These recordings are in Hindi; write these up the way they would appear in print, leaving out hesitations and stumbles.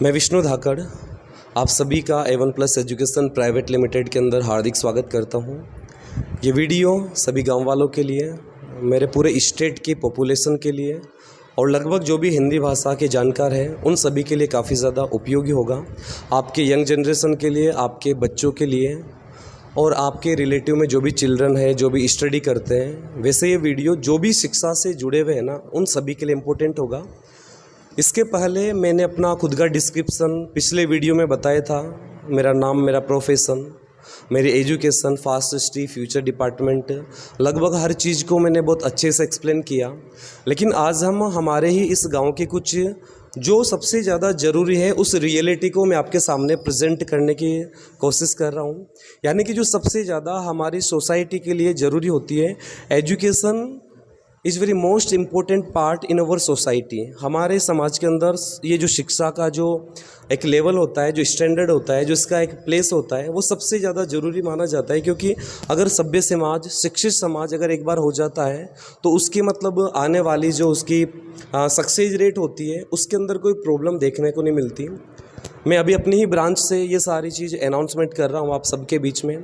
मैं विष्णु धाकड़ आप सभी का A1+ एजुकेशन प्राइवेट लिमिटेड के अंदर हार्दिक स्वागत करता हूं। ये वीडियो सभी गांव वालों के लिए, मेरे पूरे स्टेट की पॉपुलेशन के लिए और लगभग जो भी हिंदी भाषा के जानकार हैं उन सभी के लिए काफ़ी ज़्यादा उपयोगी होगा। आपके यंग जनरेशन के लिए, आपके बच्चों के लिए और आपके रिलेटिव में जो भी चिल्ड्रन है, जो भी स्टडी करते हैं, वैसे ये वीडियो जो भी शिक्षा से जुड़े हुए हैं ना, उन सभी के लिए इम्पोर्टेंट होगा। इसके पहले मैंने अपना खुद का डिस्क्रिप्शन पिछले वीडियो में बताया था। मेरा नाम, मेरा प्रोफेशन, मेरी education, fast study, future department, लगभग हर चीज़ को मैंने बहुत अच्छे से एक्सप्लेन किया। लेकिन आज हम हमारे ही इस गांव के कुछ जो सबसे ज़्यादा ज़रूरी है उस रियलिटी को मैं आपके सामने प्रेजेंट करने की कोशिश कर रहा हूँ। यानी कि जो सबसे ज़्यादा हमारी सोसाइटी के लिए ज़रूरी होती है, education is very most important part in our society. हमारे समाज के अंदर ये जो शिक्षा का जो एक लेवल होता है, जो स्टैंडर्ड होता है, जो इसका एक प्लेस होता है, वो सबसे ज़्यादा ज़रूरी माना जाता है। क्योंकि अगर सभ्य समाज, शिक्षित समाज अगर एक बार हो जाता है तो उसकी मतलब आने वाली जो उसकी सक्सेस रेट होती है उसके अंदर कोई प्रॉब्लम देखने को नहीं मिलती। मैं अभी अपनी ही ब्रांच से ये सारी चीज़ अनाउंसमेंट कर रहा हूँ आप सबके बीच में।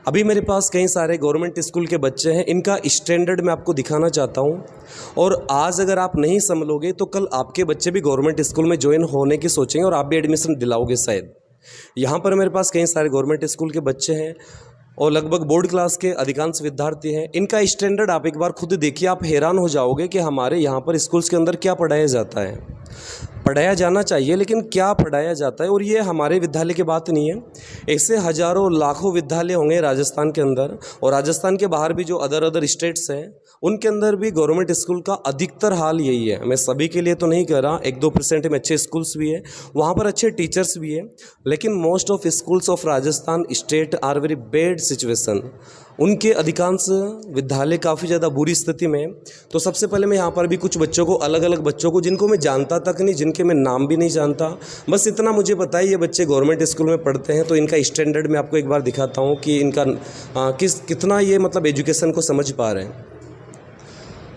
अभी मेरे पास कई सारे गवर्नमेंट स्कूल के बच्चे हैं, इनका स्टैंडर्ड मैं आपको दिखाना चाहता हूँ। और आज अगर आप नहीं संभलोगे तो कल आपके बच्चे भी गवर्नमेंट स्कूल में ज्वाइन होने की सोचेंगे और आप भी एडमिशन दिलाओगे शायद। यहाँ पर मेरे पास कई सारे गवर्नमेंट स्कूल के बच्चे हैं और लगभग बोर्ड क्लास के अधिकांश विद्यार्थी हैं। इनका स्टैंडर्ड आप एक बार खुद देखिए, आप हैरान हो जाओगे कि हमारे यहाँ पर स्कूल्स के अंदर क्या पढ़ाया जाता है। पढ़ाया जाना चाहिए, लेकिन क्या पढ़ाया जाता है। और ये हमारे विद्यालय की बात नहीं है, ऐसे हज़ारों लाखों विद्यालय होंगे राजस्थान के अंदर, और राजस्थान के बाहर भी जो अदर स्टेट्स हैं उनके अंदर भी गवर्नमेंट स्कूल का अधिकतर हाल यही है। मैं सभी के लिए तो नहीं कह रहा, 1-2% में अच्छे स्कूल्स भी है, वहाँ पर अच्छे टीचर्स भी है, लेकिन most of schools of Rajasthan state are very bad situation. उनके अधिकांश विद्यालय काफ़ी ज़्यादा बुरी स्थिति में। तो सबसे पहले मैं यहाँ पर भी कुछ बच्चों को, अलग अलग बच्चों को जिनको मैं जानता तक नहीं, जिनके मैं नाम भी नहीं जानता, बस इतना मुझे पता है ये बच्चे गवर्नमेंट स्कूल में पढ़ते हैं, तो इनका स्टैंडर्ड मैं आपको एक बार दिखाता हूँ कि इनका कितना ये मतलब एजुकेशन को समझ पा रहे हैं।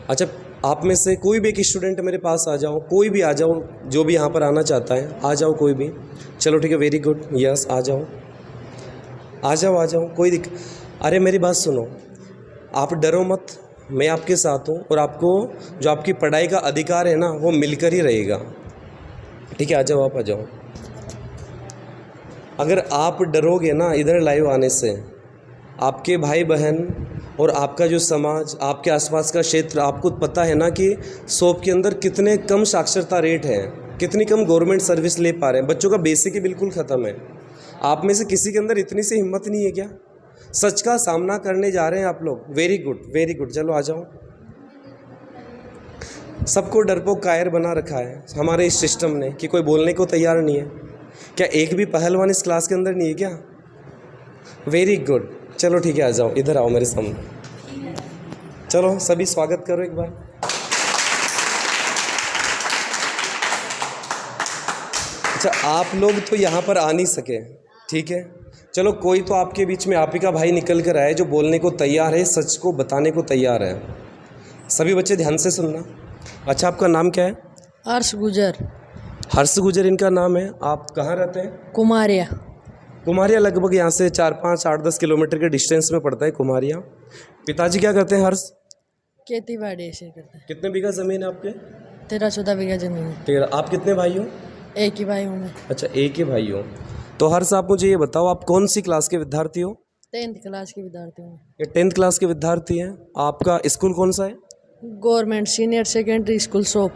अच्छा, आप में से कोई भी एक स्टूडेंट मेरे पास आ जाओ, कोई भी आ जाओ, जो भी यहाँ पर आना चाहता है आ जाओ, कोई भी। चलो ठीक है, वेरी गुड, यस, आ जाओ आ जाओ आ जाओ, कोई दिक्कत। अरे मेरी बात सुनो, आप डरो मत, मैं आपके साथ हूँ और आपको जो आपकी पढ़ाई का अधिकार है ना वो मिलकर ही रहेगा। ठीक है, आ जाओ, आप आ जाओ। अगर आप डरोगे ना इधर लाइव आने से, आपके भाई बहन और आपका जो समाज, आपके आसपास का क्षेत्र, आपको पता है ना कि शॉप के अंदर कितने कम साक्षरता रेट है, कितनी कम गवर्नमेंट सर्विस ले पा रहे हैं, बच्चों का बेसिक ही बिल्कुल ख़त्म है। आप में से किसी के अंदर इतनी सी हिम्मत नहीं है क्या? सच का सामना करने जा रहे हैं आप लोग। वेरी गुड, वेरी गुड, चलो आ जाओ। सबको डरपोक कायर बना रखा है हमारे इस सिस्टम ने कि कोई बोलने को तैयार नहीं है। क्या एक भी पहलवान इस क्लास के अंदर नहीं है क्या? वेरी गुड, चलो ठीक है, आ जाओ, इधर आओ मेरे सामने। चलो सभी स्वागत करो एक बार। अच्छा, आप लोग तो यहाँ पर आ नहीं सके, ठीक है, चलो कोई तो आपके बीच में आप ही का भाई निकल कर आए जो बोलने को तैयार है, सच को बताने को तैयार है। सभी बच्चे ध्यान से सुनना। अच्छा, आपका नाम क्या है? हर्ष गुजर। हर्ष गुजर इनका नाम है। आप कहाँ रहते हैं? कुमारिया। कुमारिया लगभग यहाँ से 4-5, 8-10 किलोमीटर के डिस्टेंस में पड़ता है कुमारिया। पिताजी क्या करते हैं हर्ष? खेती बाड़ी ऐसे करते हैं। कितने बीघा ज़मीन है आपके? 13-14 बीघा जमीन है। 13। आप कितने भाई हो? एक ही भाई हूँ मैं। अच्छा, एक ही भाई हो। तो हर्ष, आप मुझे ये बताओ, आप कौन सी क्लास के विद्यार्थी हो? 10th क्लास के विद्यार्थी हूँ। ये 10th क्लास के विद्यार्थी हैं। आपका स्कूल कौन सा है? Government senior secondary school shop.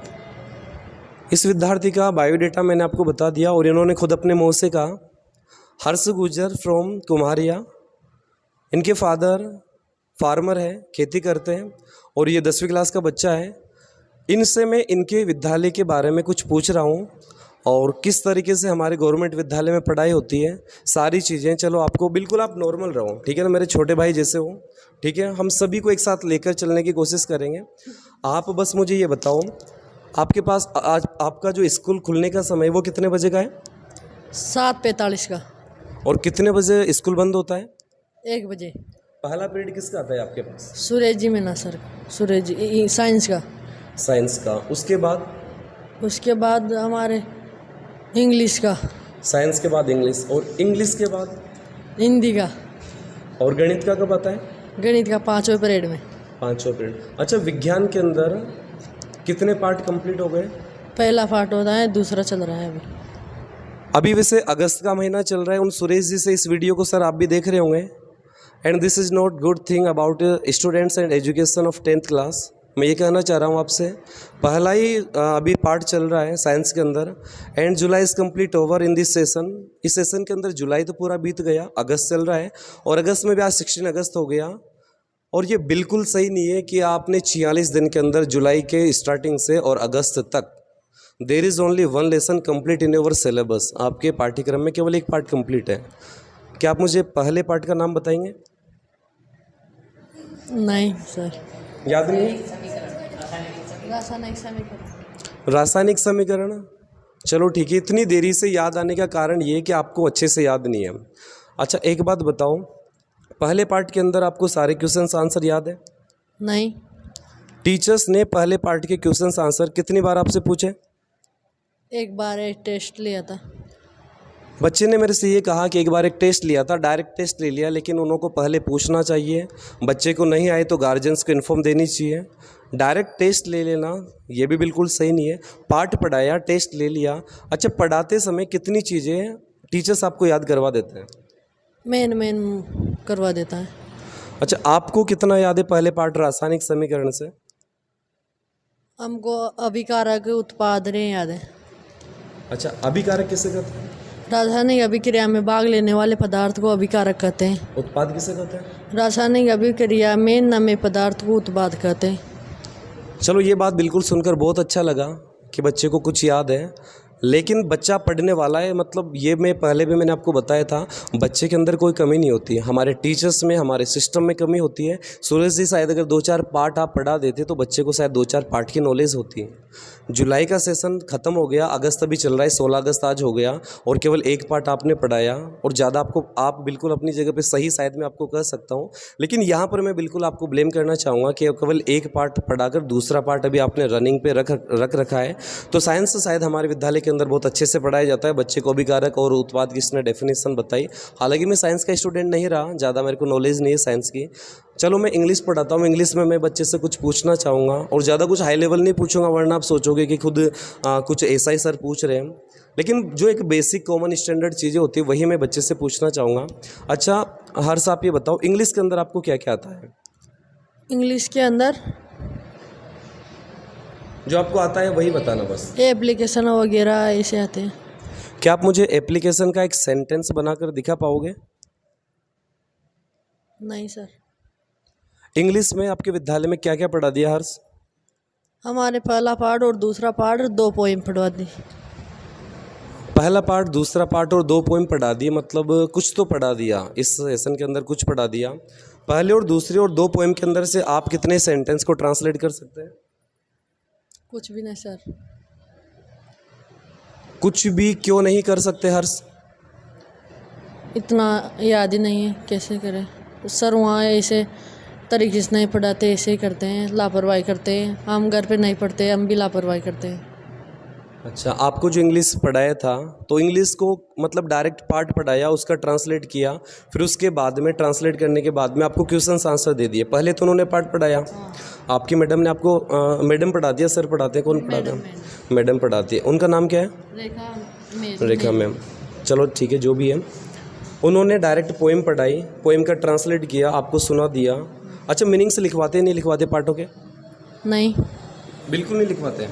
इस विद्यार्थी का बायोडेटा मैंने आपको बता दिया और इन्होंने खुद अपने मुँह से कहा, हर्ष गुजर फ्रॉम कुमारिया। इनके फादर फार्मर है, खेती करते हैं, और ये 10वीं क्लास का बच्चा है। इनसे मैं इनके विद्यालय के बारे में कुछ पूछ रहा हूँ और किस तरीके से हमारे गवर्नमेंट विद्यालय में पढ़ाई होती है, सारी चीज़ें। चलो आपको बिल्कुल, आप नॉर्मल रहो, ठीक है ना, मेरे छोटे भाई जैसे हो, ठीक है। हम सभी को एक साथ लेकर चलने की कोशिश करेंगे। आप बस मुझे ये बताओ, आपके पास आज आपका जो स्कूल खुलने का समय वो कितने बजे का है? 7:45 का। और कितने बजे स्कूल बंद होता है? 1 बजे। पहला पीरियड किसका आता है आपके पास? सुरेश जी मीना सर, सुरेश जी साइंस का। साइंस का। उसके बाद उसके बाद हमारे इंग्लिश का। साइंस के बाद इंग्लिश, और इंग्लिश के बाद हिंदी का। और गणित का कब आता है? गणित का 5वें पीरियड में। 5वां पीरियड। अच्छा, विज्ञान के अंदर कितने पार्ट कंप्लीट हो गए? पहला पार्ट होता है, दूसरा चल रहा है अभी। अभी वैसे अगस्त का महीना चल रहा है। उन सुरेश जी से इस वीडियो को सर आप भी देख रहे होंगे। And this is not good thing about students and education of 10th class. मैं ये कहना चाह रहा हूँ आपसे, पहला ही अभी पार्ट चल रहा है साइंस के अंदर, and July is complete over in this session. इस सेशन के अंदर जुलाई तो पूरा बीत गया, अगस्त चल रहा है, और अगस्त में भी आज 16 अगस्त हो गया। और ये बिल्कुल सही नहीं है कि आपने 46 दिन के अंदर जुलाई के स्टार्टिंग से और अगस्त तक there is only 1 lesson complete in your syllabus. आपके पाठ्यक्रम में केवल एक पार्ट कंप्लीट है। क्या आप मुझे पहले पार्ट का नाम बताएंगे? नहीं सर। याद नहीं? रासायनिक समीकरण। रासायनिक समीकरण। चलो ठीक है, इतनी देरी से याद आने का कारण ये कि आपको अच्छे से याद नहीं है। अच्छा, एक बात बताओ, पहले पार्ट के अंदर आपको सारे क्वेश्चंस आंसर याद है? नहीं। टीचर्स ने पहले पार्ट के क्वेश्चंस आंसर कितनी बार आपसे पूछे? एक बार एक टेस्ट लिया था। बच्चे ने मेरे से ये कहा कि एक बार एक टेस्ट लिया था, डायरेक्ट टेस्ट ले लिया, लेकिन उनको पहले पूछना चाहिए। बच्चे को नहीं आए तो गार्जियंस को इन्फॉर्म देनी चाहिए। डायरेक्ट टेस्ट ले लेना ये भी बिल्कुल सही नहीं है। पार्ट पढ़ाया, टेस्ट ले लिया। अच्छा, पढ़ाते समय कितनी चीज़ें टीचर्स आपको याद करवा देते हैं? मेन करवा देता है। अच्छा, आपको कितना याद है पहले पार्ट रासायनिक समीकरण से? हमको अभिकारक उत्पादन याद है। अच्छा, अभिकारक किसे कहते हैं? रासायनिक अभिक्रिया में भाग लेने वाले पदार्थ को अभिकारक कहते हैं। उत्पाद किसे कहते हैं? रासायनिक अभिक्रिया में नमे पदार्थ को उत्पाद कहते हैं। चलो, ये बात बिल्कुल सुनकर बहुत अच्छा लगा कि बच्चे को कुछ याद है, लेकिन बच्चा पढ़ने वाला है। मतलब ये मैं पहले भी मैंने आपको बताया था, बच्चे के अंदर कोई कमी नहीं होती है, हमारे टीचर्स में, हमारे सिस्टम में कमी होती है। सुरेश जी, शायद अगर 2-4 पार्ट आप पढ़ा देते तो बच्चे को शायद 2-4 पार्ट की नॉलेज होती है। जुलाई का सेशन ख़त्म हो गया, अगस्त अभी चल रहा है, 16 अगस्त आज हो गया, और केवल एक पार्ट आपने पढ़ाया, और ज़्यादा आप बिल्कुल अपनी जगह पे सही शायद मैं आपको कह सकता हूँ, लेकिन यहाँ पर मैं बिल्कुल आपको ब्लेम करना चाहूँगा कि केवल एक पार्ट पढ़ाकर दूसरा पार्ट अभी आपने रनिंग पे रख रखा है। तो साइंस शायद हमारे विद्यालय के अंदर बहुत अच्छे से पढ़ाया जाता है। बच्चे को अभिकारक और उत्पाद की इसने डेफिनेशन बताई। हालांकि मैं साइंस का स्टूडेंट नहीं रहा, ज़्यादा मेरे को नॉलेज नहीं है साइंस की। चलो, मैं इंग्लिश पढ़ाता हूँ, इंग्लिश में मैं बच्चे से कुछ पूछना चाहूँगा, और ज़्यादा कुछ हाई लेवल नहीं पूछूंगा, वरना आप सोचोगे कि खुद कुछ ऐसा ही सर पूछ रहे हैं। लेकिन जो एक बेसिक कॉमन स्टैंडर्ड चीज़ें होती है वही मैं बच्चे से पूछना चाहूँगा। अच्छा हर्ष, आप ये बताओ, इंग्लिश के अंदर आपको क्या क्या आता है? इंग्लिश के अंदर जो आपको आता है वही बताना बस। एप्लीकेशन वगैरह ऐसे आते हैं। क्या आप मुझे एप्लीकेशन का एक सेंटेंस बनाकर दिखा पाओगे? नहीं सर। इंग्लिश में आपके विद्यालय में क्या क्या पढ़ा दिया हर्ष? हमारे पहला पार्ट और दूसरा पार्ट 2 पोएम पढ़वा दी। पहला पार्ट, दूसरा पार्ट और 2 पोएम पढ़ा दिए, मतलब कुछ तो पढ़ा दिया इस सेशन के अंदर, कुछ पढ़ा दिया। पहले और दूसरे और 2 पोएम के अंदर से आप कितने सेंटेंस को ट्रांसलेट कर सकते हैं? कुछ भी नहीं सर। कुछ भी क्यों नहीं कर सकते हर्ष? इतना याद ही नहीं है, कैसे करें सर। वहाँ ऐसे तरीके से नहीं पढ़ाते, ऐसे ही करते हैं, लापरवाही करते हैं। हम घर पे नहीं पढ़ते, हम भी लापरवाही करते हैं। अच्छा, आपको जो इंग्लिश पढ़ाया था तो इंग्लिश को मतलब डायरेक्ट पार्ट पढ़ाया, उसका ट्रांसलेट किया, फिर उसके बाद में ट्रांसलेट करने के बाद में आपको क्वेश्चंस आंसर दे दिए। पहले तो उन्होंने पार्ट पढ़ाया, आपकी मैडम ने आपको मैडम पढ़ा दिया, सर पढ़ाते हैं? कौन पढ़ाता है? मैडम पढ़ाती है। उनका नाम क्या है? रेखा मैम। चलो ठीक है, जो भी है। उन्होंने डायरेक्ट पोएम पढ़ाई, पोएम का ट्रांसलेट किया, आपको सुना दिया। अच्छा, मीनिंग से लिखवाते नहीं लिखवाते पार्टों के? नहीं, बिल्कुल नहीं लिखवाते।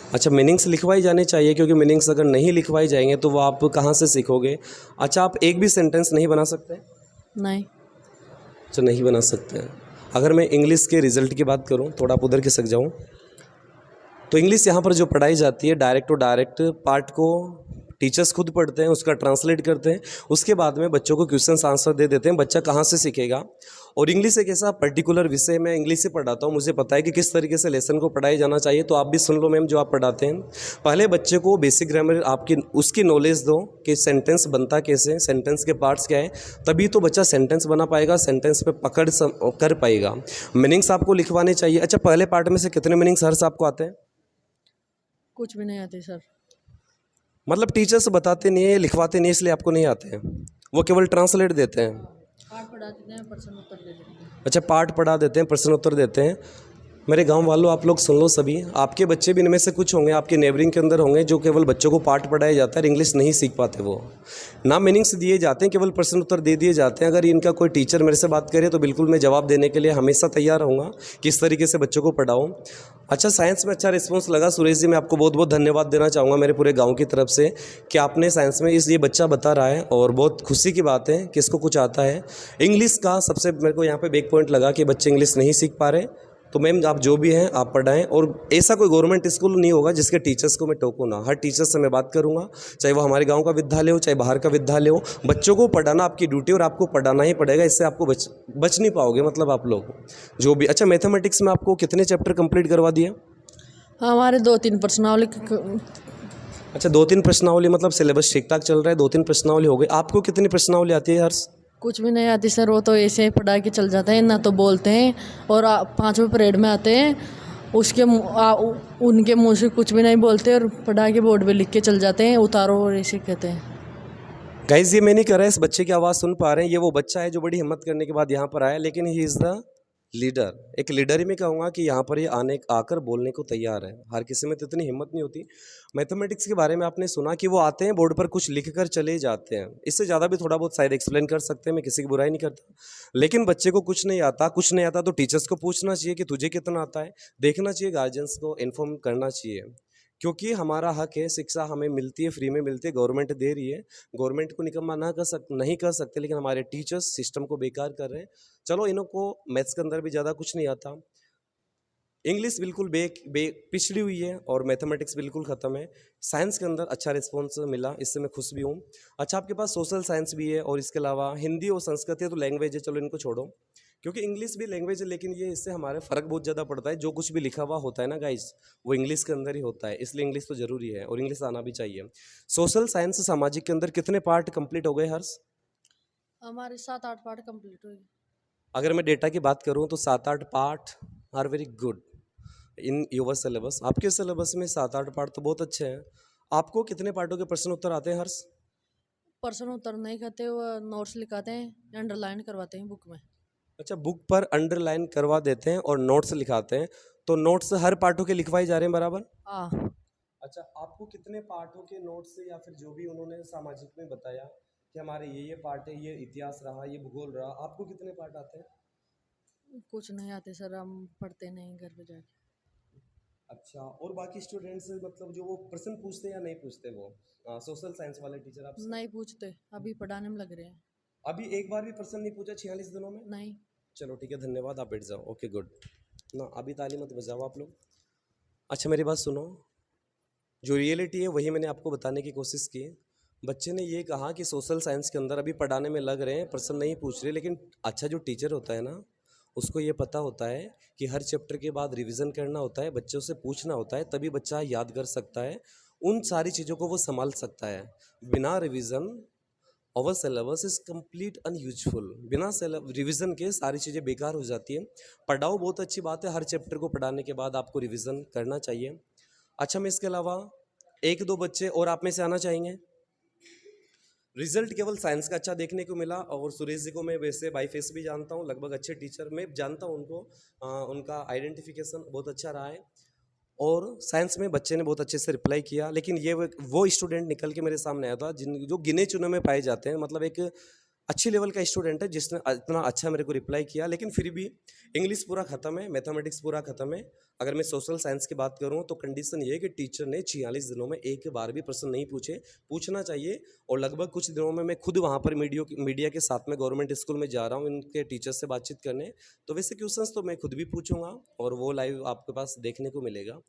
अच्छा, मीनिंग्स लिखवाई जाने चाहिए, क्योंकि मीनिंग्स अगर नहीं लिखवाई जाएंगे तो वो आप कहाँ से सीखोगे? अच्छा, आप एक भी सेंटेंस नहीं बना सकते? नहीं। अच्छा, नहीं बना सकते हैं। अगर मैं इंग्लिश के रिज़ल्ट की बात करूं, थोड़ा आप उधर खिसक जाऊं, तो इंग्लिश यहाँ पर जो पढ़ाई जाती है डायरेक्ट और डायरेक्ट पार्ट को टीचर्स खुद पढ़ते हैं, उसका ट्रांसलेट करते हैं, उसके बाद में बच्चों को क्वेश्चंस आंसर दे देते हैं। बच्चा कहाँ से सीखेगा? और इंग्लिश एक ऐसा पर्टिकुलर विषय, मैं इंग्लिश से पढ़ाता हूँ, मुझे पता है कि किस तरीके से लेसन को पढ़ाया जाना चाहिए। तो आप भी सुन लो मैम, जो आप पढ़ाते हैं, पहले बच्चे को बेसिक ग्रामर आपकी उसकी नॉलेज दो कि सेंटेंस बनता कैसे, सेंटेंस के पार्ट्स क्या है, तभी तो बच्चा सेंटेंस बना पाएगा, सेंटेंस पे पकड़ कर पाएगा। मीनिंग्स आपको लिखवाने चाहिए। अच्छा, पहले पार्ट में से कितने मीनिंग्स हर से आपको आते हैं? कुछ भी नहीं आते सर। मतलब टीचर्स बताते नहीं है, लिखवाते नहीं है, इसलिए आपको नहीं आते हैं, वो केवल ट्रांसलेट देते हैं। पाठ पढ़ा देते हैं, प्रश्न उत्तर दे देते हैं। अच्छा, पाठ पढ़ा देते हैं, प्रश्न उत्तर देते हैं। मेरे गांव वालों, आप लोग सुन लो सभी, आपके बच्चे भी इनमें से कुछ होंगे, आपके नेबरिंग के अंदर होंगे, जो केवल बच्चों को पाठ पढ़ाया जाता है, इंग्लिश नहीं सीख पाते। वो ना मीनिंग्स दिए जाते हैं, केवल प्रश्न उत्तर दे दिए जाते हैं। अगर इनका कोई टीचर मेरे से बात करे तो बिल्कुल मैं जवाब देने के लिए हमेशा तैयार रहूँगा कि इस तरीके से बच्चों को पढ़ाऊँ। अच्छा, साइंस में अच्छा रिस्पॉन्स लगा। सुरेश जी, मैं आपको बहुत बहुत धन्यवाद देना चाहूँगा मेरे पूरे गाँव की तरफ से कि आपने साइंस में ये बच्चा बता रहा है, और बहुत खुशी की बात है कि इसको कुछ आता है। इंग्लिश का सबसे मेरे को यहाँ पे बैक पॉइंट लगा कि बच्चे इंग्लिश नहीं सीख पा रहे, तो मैम आप जो भी हैं आप पढ़ाएं। और ऐसा कोई गवर्नमेंट स्कूल नहीं होगा जिसके टीचर्स को मैं टोकूँ ना। हर टीचर से मैं बात करूँगा, चाहे वो हमारे गांव का विद्यालय हो, चाहे बाहर का विद्यालय हो। बच्चों को पढ़ाना आपकी ड्यूटी, और आपको पढ़ाना ही पड़ेगा, इससे आपको बच नहीं पाओगे। मतलब आप लोग जो भी। अच्छा, मैथमेटिक्स में आपको कितने चैप्टर कंप्लीट करवा दिए? हमारे 2-3 प्रश्नावली अच्छा, 2-3 प्रश्नावली, मतलब सिलेबस ठीक ठाक चल रहा है, 2-3 प्रश्नावली हो गई। आपको कितनी प्रश्नावली आती है हर्ष? कुछ भी नहीं आती सर, वो तो ऐसे ही पढ़ा के चल जाते हैं, ना तो बोलते हैं। और 5वें परेड में आते हैं, उनके मुंह से कुछ भी नहीं बोलते, और पढ़ा के बोर्ड पे लिख के चल जाते हैं, उतारो, और ऐसे कहते हैं। गाइज, ये मैं नहीं कर रहा है, इस बच्चे की आवाज़ सुन पा रहे हैं, ये वो बच्चा है जो बड़ी हिम्मत करने के बाद यहाँ पर आया, लेकिन ही इज़ द लीडर। एक लीडर ही मैं कहूँगा कि यहाँ पर ये आकर बोलने को तैयार है। हर किसी में तो इतनी हिम्मत नहीं होती। मैथमेटिक्स के बारे में आपने सुना कि वो आते हैं, बोर्ड पर कुछ लिख कर चले जाते हैं। इससे ज़्यादा भी थोड़ा बहुत शायद एक्सप्लेन कर सकते हैं, मैं किसी की बुराई नहीं करता। लेकिन बच्चे को कुछ नहीं आता तो टीचर्स को पूछना चाहिए कि तुझे कितना आता है। देखना चाहिए, गार्जियंस को इन्फॉर्म करना चाहिए, क्योंकि हमारा हक है। शिक्षा हमें मिलती है, फ्री में मिलती है, गवर्नमेंट दे रही है। गवर्नमेंट को निकम्मा नहीं कर सकते, लेकिन हमारे टीचर्स सिस्टम को बेकार कर रहे हैं। चलो, इनको मैथ्स के अंदर भी ज़्यादा कुछ नहीं आता, इंग्लिश बिल्कुल पिछड़ी हुई है, और मैथमेटिक्स बिल्कुल ख़त्म है। साइंस के अंदर अच्छा रिस्पॉन्स मिला, इससे मैं खुश भी हूँ। अच्छा, आपके पास सोशल साइंस भी है, और इसके अलावा हिंदी और संस्कृत है, तो लैंग्वेज है, चलो इनको छोड़ो, क्योंकि इंग्लिश भी लैंग्वेज है, लेकिन ये इससे हमारे फ़र्क बहुत ज़्यादा पड़ता है। जो कुछ भी लिखा हुआ होता है ना गाइस, वो इंग्लिश के अंदर ही होता है, इसलिए इंग्लिश तो ज़रूरी है, और इंग्लिश आना भी चाहिए। सोशल साइंस सामाजिक के अंदर कितने पार्ट कंप्लीट हो गए हर्ष? हमारे 7-8 पाठ कंप्लीट हुए। अगर मैं डेटा की बात करूँ तो 7-8 part are very good in your syllabus. आपके सिलेबस में 7-8 पार्ट तो बहुत अच्छे हैं। आपको कितने पार्टों के प्रश्न उत्तर आते हैं हर्ष? प्रश्न उत्तर नहीं करते, वो नोट्स लिखाते हैं, अंडरलाइन करवाते हैं बुक में। अच्छा, बुक पर अंडरलाइन करवा देते हैं और नोट्स लिखाते हैं, तो नोट्स हर पार्टों के लिखवाए जा रहे हैं बराबर? हाँ। अच्छा, आपको कितने पार्टों के नोट्स, या फिर जो भी उन्होंने सामाजिक में बताया कि हमारे ये पार्ट है, ये इतिहास रहा, ये भूगोल रहा, आपको कितने पार्ट आते हैं? कुछ नहीं आते सर, हम पढ़ते नहीं घर पे जाके। अच्छा, और बाकी स्टूडेंट्स मतलब जो वो प्रश्न पूछते हैं या नहीं पूछते, वो सोशल साइंस वाले टीचर आपसे? नहीं पूछते, अभी पढ़ाने में लग रहे हैं। अभी एक बार भी प्रश्न नहीं पूछा 46 दिनों में? नहीं। चलो ठीक है, धन्यवाद, आप बैठ जाओ। ओके, गुड ना, अभी ताली मत बजाओ आप लोग। अच्छा, मेरी बात सुनो, जो रियलिटी है वही मैंने आपको बताने की कोशिश की। बच्चे ने ये कहा कि सोशल साइंस के अंदर अभी पढ़ाने में लग रहे हैं, प्रश्न नहीं पूछ रहे, लेकिन अच्छा जो टीचर होता है ना, उसको ये पता होता है कि हर चैप्टर के बाद रिवीजन करना होता है, बच्चों से पूछना होता है, तभी बच्चा याद कर सकता है, उन सारी चीज़ों को वो संभाल सकता है। बिना revision over syllabus is complete unuseful. बिना रिवीजन के सारी चीज़ें बेकार हो जाती है। पढ़ाओ, बहुत अच्छी बात है, हर चैप्टर को पढ़ाने के बाद आपको रिवीजन करना चाहिए। अच्छा, मैं इसके अलावा 1-2 बच्चे और आप में से आना चाहेंगे? रिजल्ट केवल साइंस का अच्छा देखने को मिला, और सुरेश जी को मैं वैसे बाई फेस भी जानता हूँ, लगभग अच्छे टीचर मैं जानता हूँ उनको। उनका आइडेंटिफिकेशन बहुत अच्छा रहा है, और साइंस में बच्चे ने बहुत अच्छे से रिप्लाई किया। लेकिन ये वो स्टूडेंट निकल के मेरे सामने आया था जो गिने चुने में पाए जाते हैं, मतलब एक अच्छी लेवल का स्टूडेंट है जिसने इतना अच्छा मेरे को रिप्लाई किया। लेकिन फिर भी इंग्लिश पूरा ख़त्म है, मैथमेटिक्स पूरा ख़त्म है। अगर मैं सोशल साइंस की बात करूं तो कंडीशन ये है कि टीचर ने 46 दिनों में एक बार भी प्रश्न नहीं पूछे, पूछना चाहिए। और लगभग कुछ दिनों में मैं खुद वहां पर मीडिया के साथ में गवर्नमेंट स्कूल में जा रहा हूं इनके टीचर से बातचीत करने, तो वैसे क्वेश्चंस तो मैं खुद भी पूछूंगा, और वो लाइव आपके पास देखने को मिलेगा।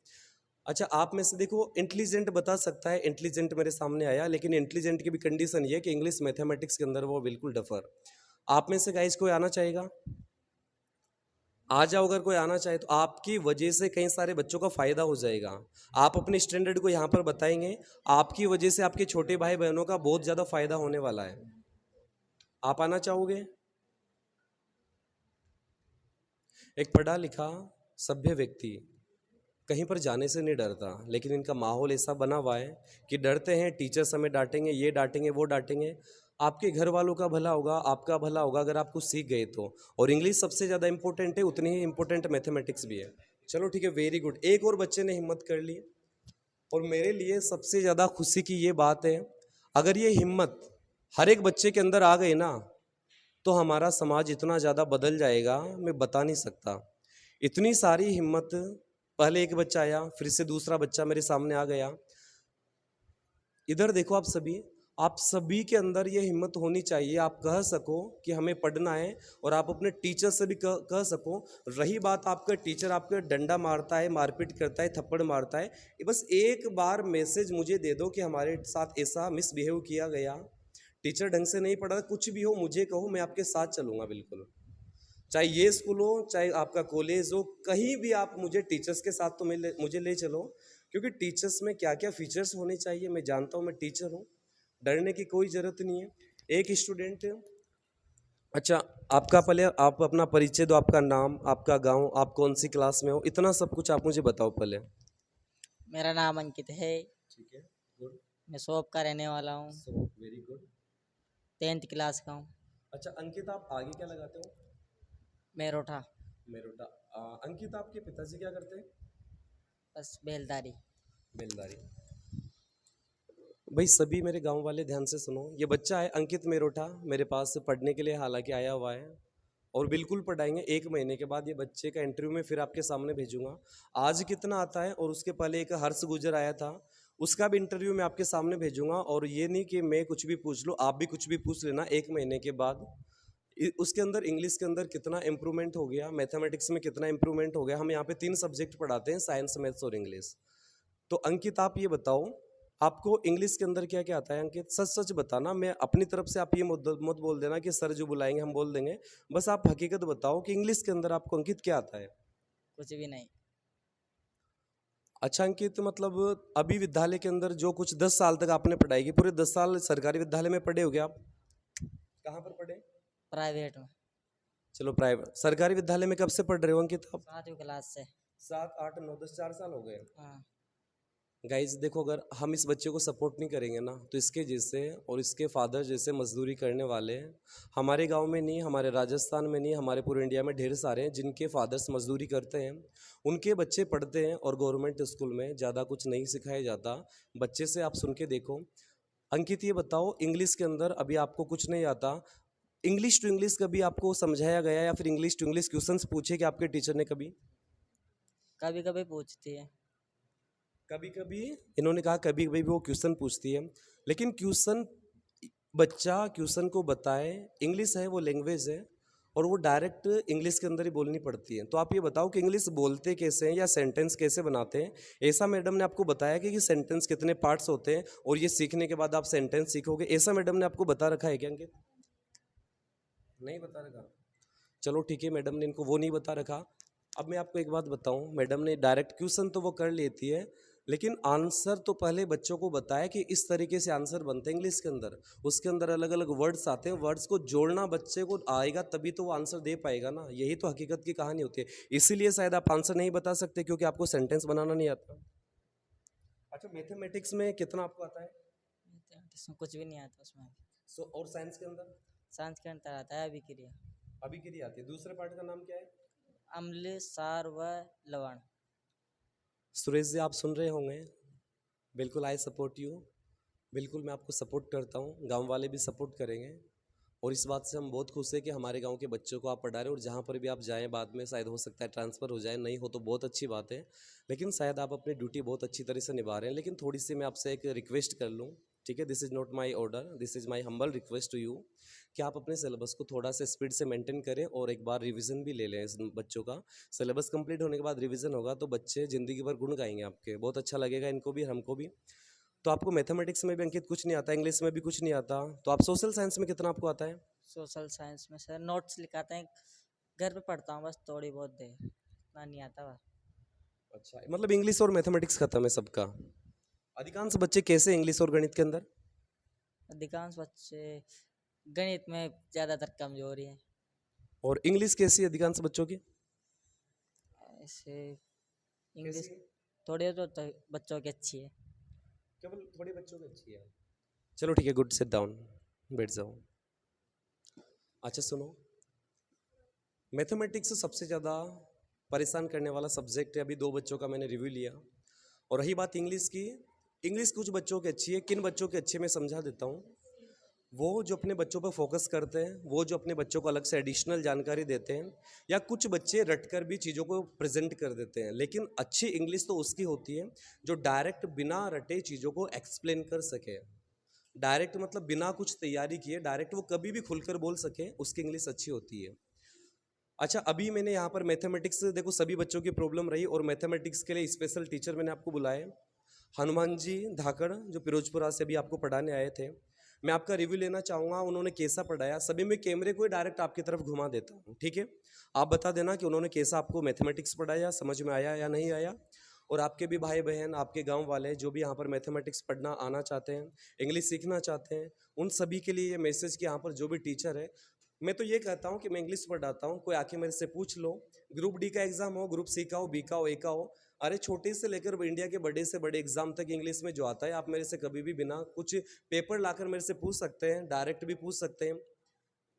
अच्छा, आप में से देखो, इंटेलिजेंट बता सकता है, इंटेलिजेंट मेरे सामने आया, लेकिन इंटेलिजेंट की भी कंडीशन ये है कि इंग्लिश मैथमेटिक्स के अंदर वो बिल्कुल डफर। आप में से गाइस कोई आना चाहेगा? आ जाओ, अगर कोई आना चाहे तो आपकी वजह से कई सारे बच्चों का फायदा हो जाएगा। आप अपने स्टैंडर्ड को यहाँ पर बताएंगे, आपकी वजह से आपके छोटे भाई बहनों का बहुत ज़्यादा फायदा होने वाला है। आप आना चाहोगे? एक पढ़ा लिखा सभ्य व्यक्ति कहीं पर जाने से नहीं डरता, लेकिन इनका माहौल ऐसा बना हुआ है कि डरते हैं, टीचर्स हमें डांटेंगे, ये डांटेंगे, वो डांटेंगे। आपके घर वालों का भला होगा, आपका भला होगा अगर आप कुछ सीख गए तो। और इंग्लिश सबसे ज़्यादा इंपॉर्टेंट है, उतनी ही इंपॉर्टेंट मैथमेटिक्स भी है। चलो ठीक है, वेरी गुड। एक और बच्चे ने हिम्मत कर ली, और मेरे लिए सबसे ज़्यादा खुशी की ये बात है, अगर ये हिम्मत हर एक बच्चे के अंदर आ गई ना, तो हमारा समाज इतना ज़्यादा बदल जाएगा, मैं बता नहीं सकता। इतनी सारी हिम्मत, पहले एक बच्चा आया, फिर से दूसरा बच्चा मेरे सामने आ गया। इधर देखो आप सभी के अंदर ये हिम्मत होनी चाहिए, आप कह सको कि हमें पढ़ना है, और आप अपने टीचर से भी कह सको। रही बात आपका टीचर आपके डंडा मारता है, मारपीट करता है, थप्पड़ मारता है, ये बस एक बार मैसेज मुझे दे दो कि हमारे साथ ऐसा मिसबिहेव किया गया, टीचर ढंग से नहीं पढ़ा, कुछ भी हो मुझे कहो, मैं आपके साथ चलूँगा बिल्कुल। चाहे ये स्कूल हो, चाहे आपका कॉलेज हो, कहीं भी आप मुझे टीचर्स के साथ तो मुझे ले चलो, क्योंकि टीचर्स में क्या क्या फीचर्स होने चाहिए मैं जानता हूँ, मैं टीचर हूँ, डरने की कोई ज़रूरत नहीं है। एक स्टूडेंट, अच्छा आपका पहले आप अपना परिचय दो, आपका नाम, आपका गांव, आप कौन सी क्लास में हो, इतना सब कुछ आप मुझे बताओ पहले। मेरा नाम अंकित है। ठीक है, गुड। मैं शॉप का रहने वाला हूँ। So very good. 10th class का हूँ। अच्छा अंकित, आप आगे क्या लगाते हो? मेरोठा। मेरोटा। अंकित, आपके पिताजी क्या करते हैं? बस बेलदारी। बेलदारी। भाई सभी मेरे गांव वाले ध्यान से सुनो, ये बच्चा है अंकित मेरोठा, मेरे पास पढ़ने के लिए हालांकि आया हुआ है, और बिल्कुल पढ़ाएंगे। 1 महीने के बाद ये बच्चे का इंटरव्यू में फिर आपके सामने भेजूंगा। आज कितना आता है, और उसके पहले एक हर्ष गुजर आया था, उसका भी इंटरव्यू मैं आपके सामने भेजूंगा। और ये नहीं कि मैं कुछ भी पूछ लूँ, आप भी कुछ भी पूछ लेना 1 महीने के बाद। उसके अंदर इंग्लिश के अंदर कितना इंप्रूवमेंट हो गया, मैथमेटिक्स में कितना इंप्रूवमेंट हो गया। हम यहाँ पे 3 सब्जेक्ट पढ़ाते हैं, साइंस, मैथ्स और इंग्लिश। तो अंकित आप ये बताओ, आपको इंग्लिश के अंदर क्या क्या आता है? अंकित सच सच बताना, मैं अपनी तरफ से, आप ये मत बोल देना कि सर जो बुलाएंगे हम बोल देंगे। बस आप हकीकत बताओ कि इंग्लिश के अंदर आपको अंकित क्या आता है? कुछ भी नहीं। अच्छा अंकित, मतलब अभी विद्यालय के अंदर जो कुछ 10 साल तक आपने पढ़ाई की, पूरे 10 साल सरकारी विद्यालय में पढ़े होगे आप? कहाँ पर पढ़े? प्राइवेट में। चलो प्राइवेट। सरकारी विद्यालय में कब से पढ़ रहे हो अंकित आप? 7वीं क्लास से। 7, 8, 9, 10, 4 साल हो गए। हाँ। गाइज देखो, अगर हम इस बच्चे को सपोर्ट नहीं करेंगे ना, तो इसके जैसे और इसके फादर जैसे मजदूरी करने वाले हमारे गांव में नहीं, हमारे राजस्थान में नहीं, हमारे पूरे इंडिया में ढेर सारे हैं जिनके फादर्स मजदूरी करते हैं, उनके बच्चे पढ़ते हैं, और गवर्नमेंट स्कूल में ज़्यादा कुछ नहीं सिखाया जाता। बच्चे से आप सुन के देखो। अंकित ये बताओ, इंग्लिश के अंदर अभी आपको कुछ नहीं आता, इंग्लिश टू इंग्लिश कभी आपको समझाया गया, या फिर इंग्लिश टू इंग्लिश क्वेश्चंस पूछे कि आपके टीचर ने कभी? कभी कभी पूछती है। कभी कभी, इन्होंने कहा कभी कभी वो क्वेश्चन पूछती है, लेकिन क्वेश्चन बच्चा क्वेश्चन को बताए, इंग्लिश है वो लैंग्वेज है, और वो डायरेक्ट इंग्लिश के अंदर ही बोलनी पड़ती है। तो आप ये बताओ कि इंग्लिश बोलते कैसे हैं, या सेंटेंस कैसे बनाते हैं? ऐसा मैडम ने आपको बताया कि सेंटेंस कितने पार्ट्स होते हैं, और ये सीखने के बाद आप सेंटेंस सीखोगे, ऐसा मैडम ने आपको बता रखा है क्या अंकित? नहीं बता रखा। चलो ठीक है, मैडम ने इनको वो नहीं बता रखा। अब मैं आपको एक बात बताऊं, मैडम ने डायरेक्ट क्वेश्चन तो वो कर लेती है, लेकिन आंसर तो पहले बच्चों को बताया कि इस तरीके से आंसर बनते हैं इंग्लिश के अंदर। उसके अंदर अलग अलग वर्ड्स आते हैं, वर्ड्स को जोड़ना बच्चे को आएगा तभी तो वो आंसर दे पाएगा ना। यही तो हकीकत की कहानी होती है। इसीलिए शायद आप आंसर नहीं बता सकते, क्योंकि आपको सेंटेंस बनाना नहीं आता। अच्छा मैथमेटिक्स में कितना आपको आता है? मैथमेटिक्स में कुछ भी नहीं आता उसमें। और साइंस के अंदर? साइंस के अंतर आता है अभिक्रिया। अभिक्रिया आती है। दूसरे पार्ट का नाम क्या है? अम्ल, सार व लवण। सुरेश जी आप सुन रहे होंगे, बिल्कुल आई सपोर्ट यू, बिल्कुल मैं आपको सपोर्ट करता हूँ, गांव वाले भी सपोर्ट करेंगे, और इस बात से हम बहुत खुश हैं कि हमारे गांव के बच्चों को आप पढ़ा रहे हो। और जहाँ पर भी आप जाएं, बाद में शायद हो सकता है ट्रांसफ़र हो जाए, नहीं हो तो बहुत अच्छी बात है, लेकिन शायद आप अपनी ड्यूटी बहुत अच्छी तरह से निभा रहे हैं। लेकिन थोड़ी सी मैं आपसे एक रिक्वेस्ट कर लूँ, ठीक है? This is not my order, this is my humble request to you, कि आप अपने सिलेबस को थोड़ा सा स्पीड से मेंटेन करें, और एक बार रिवीजन भी ले लें। इस बच्चों का सिलेबस कंप्लीट होने के बाद रिवीजन होगा, तो बच्चे ज़िंदगी भर गुण गाएंगे आपके, बहुत अच्छा लगेगा इनको भी, हमको भी। तो आपको मैथमेटिक्स में भी अंकित कुछ नहीं आता, इंग्लिश में भी कुछ नहीं आता, तो आप सोशल साइंस में कितना आपको आता है? सोशल साइंस में सर नोट्स लिखाते हैं, घर पे पढ़ता हूँ बस थोड़ी बहुत देर, इतना नहीं आता बस। अच्छा, मतलब इंग्लिश और मैथमेटिक्स खत्म है सबका। अधिकांश बच्चे कैसे इंग्लिश और गणित के अंदर? अधिकांश बच्चे गणित में ज़्यादातर कमजोरी है। और इंग्लिश कैसी है अधिकांश बच्चों की? ऐसे इंग्लिश थोड़ी तो बच्चों की अच्छी है। केवल थोड़ी बच्चों की अच्छी है। चलो ठीक है, गुड, सिट डाउन, बैठ जाओ। अच्छा सुनो, मैथमेटिक्स सबसे ज़्यादा परेशान करने वाला सब्जेक्ट है। अभी 2 बच्चों का मैंने रिव्यू लिया। और रही बात इंग्लिश की, इंग्लिश कुछ बच्चों की अच्छी है, किन बच्चों की अच्छी मैं समझा देता हूँ। वो जो अपने बच्चों पर फोकस करते हैं, वो जो अपने बच्चों को अलग से एडिशनल जानकारी देते हैं, या कुछ बच्चे रटकर भी चीज़ों को प्रेजेंट कर देते हैं। लेकिन अच्छी इंग्लिश तो उसकी होती है जो डायरेक्ट बिना रटे चीज़ों को एक्सप्लेन कर सके। डायरेक्ट मतलब बिना कुछ तैयारी किए डायरेक्ट वो कभी भी खुलकर बोल सके, उसकी इंग्लिश अच्छी होती है। अच्छा, अभी मैंने यहाँ पर मैथमेटिक्स, देखो सभी बच्चों की प्रॉब्लम रही और मैथमेटिक्स के लिए स्पेशल टीचर मैंने आपको बुलाए, हनुमान जी धाकड़, जो फिरोजपुरा से अभी आपको पढ़ाने आए थे। मैं आपका रिव्यू लेना चाहूँगा, उन्होंने कैसा पढ़ाया। सभी में कैमरे को डायरेक्ट आपकी तरफ घुमा देता हूँ, ठीक है। आप बता देना कि उन्होंने कैसा आपको मैथमेटिक्स पढ़ाया, समझ में आया या नहीं आया। और आपके भी भाई बहन, आपके गांव वाले जो भी यहाँ पर मैथमेटिक्स पढ़ना आना चाहते हैं, इंग्लिश सीखना चाहते हैं, उन सभी के लिए ये मैसेज कि यहाँ पर जो भी टीचर है, मैं तो ये कहता हूँ कि मैं इंग्लिश पढ़ाता हूँ, कोई आके मेरे से पूछ लो। ग्रुप डी का एग्जाम हो, ग्रुप सी का हो, बी का हो, ए का हो, अरे छोटे से लेकर इंडिया के बड़े से बड़े एग्जाम तक इंग्लिश में जो आता है, आप मेरे से कभी भी बिना कुछ पेपर लाकर मेरे से पूछ सकते हैं, डायरेक्ट भी पूछ सकते हैं,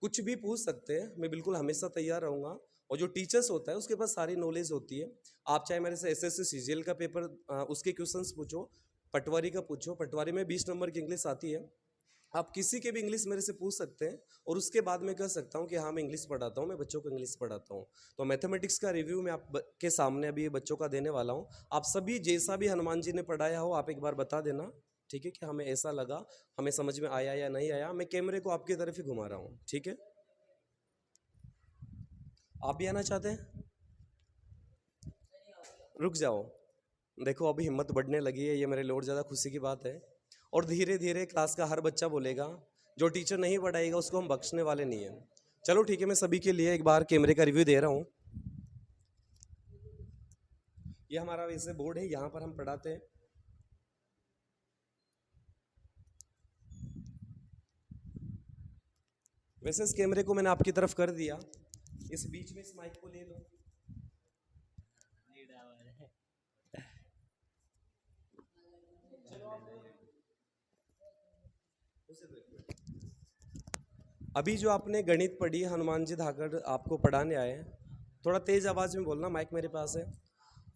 कुछ भी पूछ सकते हैं, मैं बिल्कुल हमेशा तैयार रहूँगा। और जो टीचर्स होता है उसके पास सारी नॉलेज होती है। आप चाहे मेरे से एसएससी सीजीएल का पेपर उसके क्वेश्चंस पूछो, पटवारी का पूछो, पटवारी में 20 नंबर की इंग्लिश आती है, आप किसी के भी इंग्लिश मेरे से पूछ सकते हैं। और उसके बाद मैं कह सकता हूँ कि हाँ मैं इंग्लिश पढ़ाता हूँ, मैं बच्चों को इंग्लिश पढ़ाता हूँ। तो मैथमेटिक्स का रिव्यू मैं आप के सामने अभी बच्चों का देने वाला हूँ। आप सभी जैसा भी हनुमान जी ने पढ़ाया हो आप एक बार बता देना, ठीक है, कि हमें ऐसा लगा, हमें समझ में आया या नहीं आया। मैं कैमरे को आपकी तरफ ही घुमा रहा हूँ, ठीक है। आप भी आना चाहते हैं? रुक जाओ, देखो अभी हिम्मत बढ़ने लगी है, ये मेरे लिए और ज़्यादा खुशी की बात है। और धीरे धीरे क्लास का हर बच्चा बोलेगा, जो टीचर नहीं पढ़ाएगा उसको हम बख्शने वाले नहीं हैं। चलो ठीक है, मैं सभी के लिए एक बार कैमरे का रिव्यू दे रहा हूँ। ये हमारा वैसे बोर्ड है, यहाँ पर हम पढ़ाते हैं। वैसे इस कैमरे को मैंने आपकी तरफ कर दिया, इस बीच में इस माइक को ले लो। अभी जो आपने गणित पढ़ी, हनुमान जी धाकड़ आपको पढ़ाने आए हैं, थोड़ा तेज आवाज में बोलना, माइक मेरे पास है।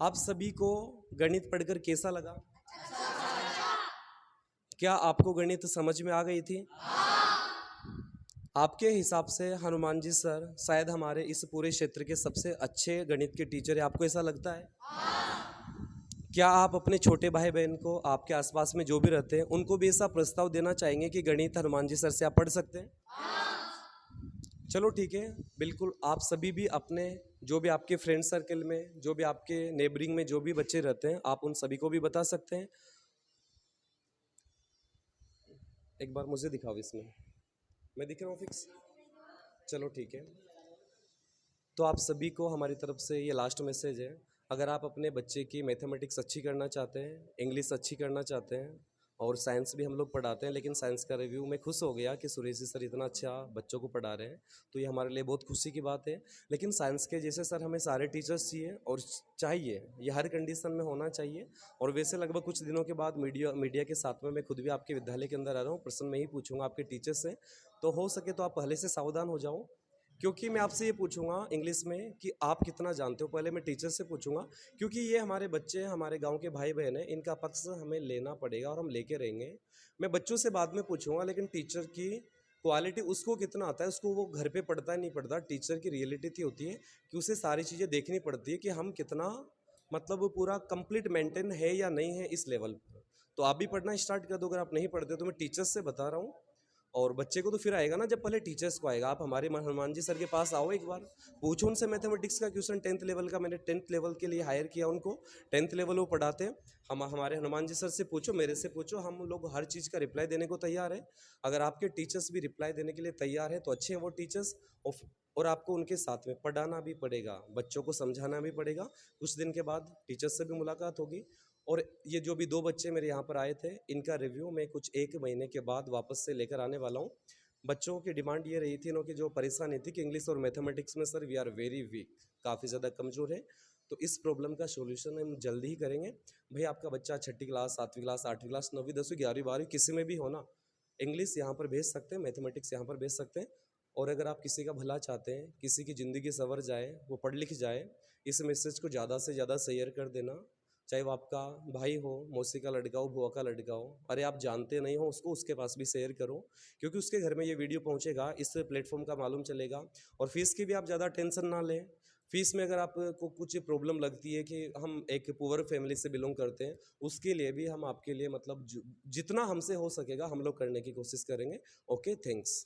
आप सभी को गणित पढ़कर कैसा लगा? क्या आपको गणित समझ में आ गई थी? आपके हिसाब से हनुमान जी सर शायद हमारे इस पूरे क्षेत्र के सबसे अच्छे गणित के टीचर है, आपको ऐसा लगता है? क्या आप अपने छोटे भाई बहन को, आपके आसपास में जो भी रहते हैं, उनको भी ऐसा प्रस्ताव देना चाहेंगे कि गणित हनुमान जी सर से आप पढ़ सकते हैं? चलो ठीक है, बिल्कुल। आप सभी भी अपने जो भी आपके फ्रेंड सर्कल में, जो भी आपके नेबरिंग में जो भी बच्चे रहते हैं, आप उन सभी को भी बता सकते हैं। एक बार मुझे दिखाओ, इसमें मैं दिख रहा हूँ फिक्स? चलो ठीक है। तो आप सभी को हमारी तरफ से ये लास्ट मैसेज है, अगर आप अपने बच्चे की मैथमेटिक्स अच्छी करना चाहते हैं, इंग्लिश अच्छी करना चाहते हैं, और साइंस भी हम लोग पढ़ाते हैं, लेकिन साइंस का रिव्यू मैं खुश हो गया कि सुरेश सर इतना अच्छा बच्चों को पढ़ा रहे हैं, तो ये हमारे लिए बहुत खुशी की बात है। लेकिन साइंस के जैसे सर हमें सारे टीचर्स चाहिए, और चाहिए, ये हर कंडीशन में होना चाहिए। और वैसे लगभग कुछ दिनों के बाद मीडिया के साथ में मैं खुद भी आपके विद्यालय के अंदर आ रहा हूँ, प्रश्न में ही पूछूंगा आपके टीचर से, तो हो सके तो आप पहले से सावधान हो जाओ। क्योंकि मैं आपसे ये पूछूंगा इंग्लिश में कि आप कितना जानते हो, पहले मैं टीचर से पूछूंगा, क्योंकि ये हमारे बच्चे, हमारे गांव के भाई बहन हैं, इनका पक्ष हमें लेना पड़ेगा और हम लेके रहेंगे। मैं बच्चों से बाद में पूछूंगा, लेकिन टीचर की क्वालिटी उसको कितना आता है, उसको वो घर पे पढ़ता है नहीं पढ़ता, टीचर की रियलिटी होती है कि उसे सारी चीज़ें देखनी पड़ती है कि हम कितना मतलब पूरा कंप्लीट मेंटेन है या नहीं है इस लेवल पर। तो आप भी पढ़ना स्टार्ट कर दो, अगर आप नहीं पढ़ते तो मैं टीचर्स से बता रहा हूँ। और बच्चे को तो फिर आएगा ना जब पहले टीचर्स को आएगा। आप हमारे हनुमान जी सर के पास आओ, एक बार पूछो उनसे मैथमेटिक्स का क्वेश्चन 10th लेवल का, मैंने 10th लेवल के लिए हायर किया उनको, 10th लेवल वो पढ़ाते हैं। हम हमारे हनुमान जी सर से पूछो, मेरे से पूछो, हम लोग हर चीज़ का रिप्लाई देने को तैयार है। अगर आपके टीचर्स भी रिप्लाई देने के लिए तैयार है तो अच्छे हैं वो टीचर्स। और आपको उनके साथ में पढ़ाना भी पड़ेगा, बच्चों को समझाना भी पड़ेगा। कुछ दिन के बाद टीचर्स से भी मुलाकात होगी। और ये जो भी 2 बच्चे मेरे यहाँ पर आए थे, इनका रिव्यू मैं कुछ 1 महीने के बाद वापस से लेकर आने वाला हूँ। बच्चों की डिमांड ये रही थी, इनकी जो परेशानी थी कि इंग्लिश और मैथमेटिक्स में sir we are very weak, काफ़ी ज़्यादा कमज़ोर है। तो इस प्रॉब्लम का सॉल्यूशन हम जल्दी ही करेंगे। भाई आपका बच्चा 6ठी क्लास, 7वीं क्लास, 8वीं क्लास, 9वीं, 10वीं, 11वीं, 12वीं किसी में भी हो ना, इंग्लिश यहाँ पर भेज सकते हैं, मैथमेटिक्स यहाँ पर भेज सकते हैं। और अगर आप किसी का भला चाहते हैं, किसी की ज़िंदगी संवर जाए, वो पढ़ लिख जाए, इस मैसेज को ज़्यादा से ज़्यादा शेयर कर देना। चाहे वो आपका भाई हो, मौसी का लड़का हो, बुआ का लड़का हो, अरे आप जानते नहीं हो उसको, उसके पास भी शेयर करो, क्योंकि उसके घर में ये वीडियो पहुंचेगा, इस प्लेटफॉर्म का मालूम चलेगा। और फीस की भी आप ज़्यादा टेंशन ना लें। फीस में अगर आपको कुछ प्रॉब्लम लगती है कि हम एक पुअर फैमिली से बिलोंग करते हैं, उसके लिए भी हम आपके लिए मतलब जितना हमसे हो सकेगा हम लोग करने की कोशिश करेंगे। Okay, thanks.